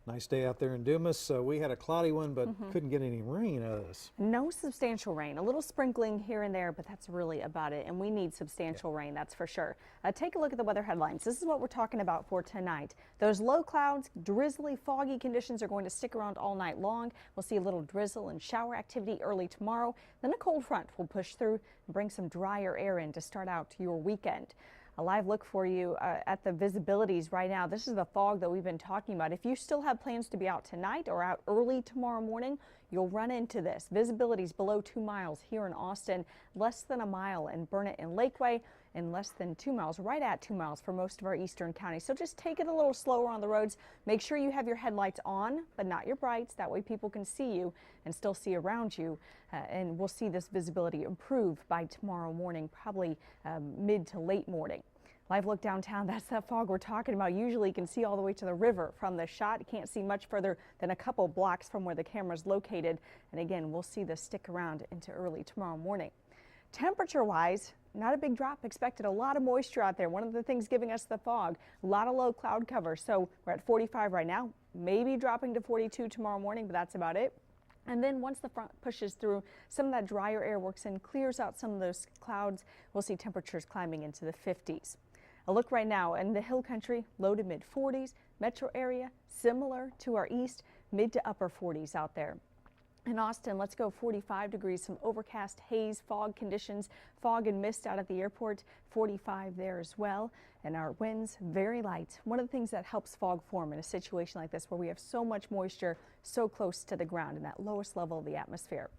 Nice day out there in Dumas. We had a cloudy one, but couldn't get any rain out of this. No substantial rain, a little sprinkling here and there, but that's really about it. And we need substantial rain, that's for sure. Take a look at the weather headlines. This is what we're talking about for tonight. Those low clouds, drizzly, foggy conditions are going to stick around all night long. We'll see a little drizzle and shower activity early tomorrow. Then a cold front will push through and bring some drier air in to start out your weekend. A live look for you at the visibilities right now. This is the fog that we've been talking about. If you still have plans to be out tonight or out early tomorrow morning, you'll run into this. Visibilities below 2 miles here in Austin, less than a mile in Burnett and Lakeway, and less than 2 miles, right at 2 miles for most of our eastern counties. So just take it a little slower on the roads. Make sure you have your headlights on, but not your brights. That way people can see you and still see around you. And we'll see this visibility improve by tomorrow morning, probably mid to late morning. Live look downtown, that's that fog we're talking about. Usually you can see all the way to the river from the shot. You can't see much further than a couple blocks from where the camera's located. And again, we'll see this stick around into early tomorrow morning. Temperature wise, not a big drop expected. A lot of moisture out there. One of the things giving us the fog, a lot of low cloud cover. So we're at 45 right now, maybe dropping to 42 tomorrow morning, but that's about it. And then once the front pushes through, some of that drier air works in, clears out some of those clouds. We'll see temperatures climbing into the 50s. A look right now in the hill country, low to mid 40s, metro area, similar to our east, mid to upper 40s out there. In Austin, let's go 45 degrees, some overcast haze, fog conditions, fog and mist out at the airport, 45 there as well. And our winds very light. One of the things that helps fog form in a situation like this where we have so much moisture so close to the ground in that lowest level of the atmosphere.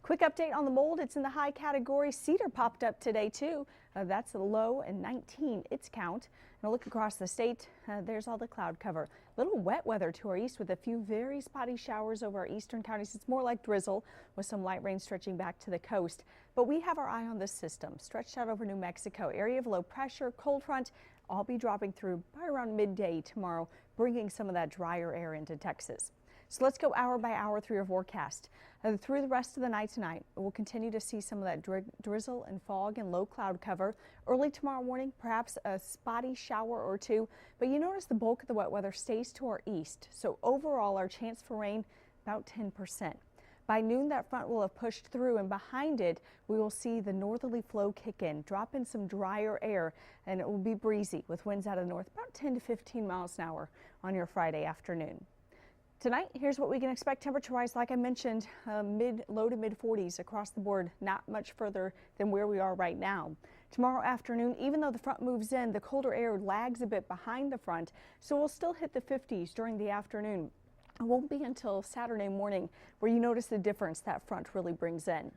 Quick update on the mold. It's in the high category. Cedar popped up today too. That's a low and 19 its count. And a look across the state, there's all the cloud cover. Little wet weather to our east with a few very spotty showers over our eastern counties. It's more like drizzle with some light rain stretching back to the coast. But we have our eye on this system stretched out over New Mexico. Area of low pressure, cold front, all be dropping through by around midday tomorrow, bringing some of that drier air into Texas. So let's go hour by hour through your forecast. Through the rest of the night tonight, we'll continue to see some of that drizzle and fog and low cloud cover. Early tomorrow morning, perhaps a spotty shower or two, but you notice the bulk of the wet weather stays to our east. So overall, our chance for rain, about 10%. By noon, that front will have pushed through, and behind it, we will see the northerly flow kick in, drop in some drier air, and it will be breezy with winds out of the north, about 10 to 15 miles an hour on your Friday afternoon. Tonight, here's what we can expect temperature-wise. Like I mentioned, low to mid 40s across the board, not much further than where we are right now. Tomorrow afternoon, even though the front moves in, the colder air lags a bit behind the front, so we'll still hit the 50s during the afternoon. It won't be until Saturday morning where you notice the difference that front really brings in.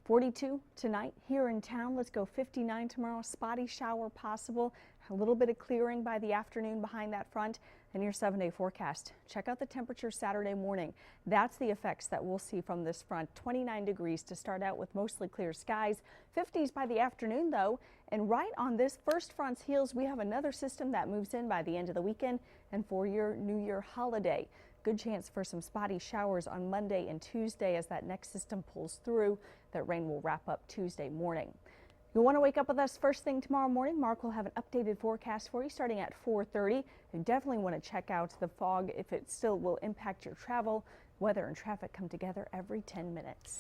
42 tonight here in town. Let's go 59 tomorrow. Spotty shower possible. A little bit of clearing by the afternoon behind that front. And your 7-day forecast. Check out the temperature Saturday morning. That's the effects that we'll see from this front. 29 degrees to start out with mostly clear skies. 50s by the afternoon though. And right on this first front's heels, we have another system that moves in by the end of the weekend and for your New Year holiday. Good chance for some spotty showers on Monday and Tuesday as that next system pulls through. That rain will wrap up Tuesday morning. You'll want to wake up with us first thing tomorrow morning. Mark will have an updated forecast for you starting at 4:30. You definitely want to check out the fog if it still will impact your travel. Weather and traffic come together every 10 minutes.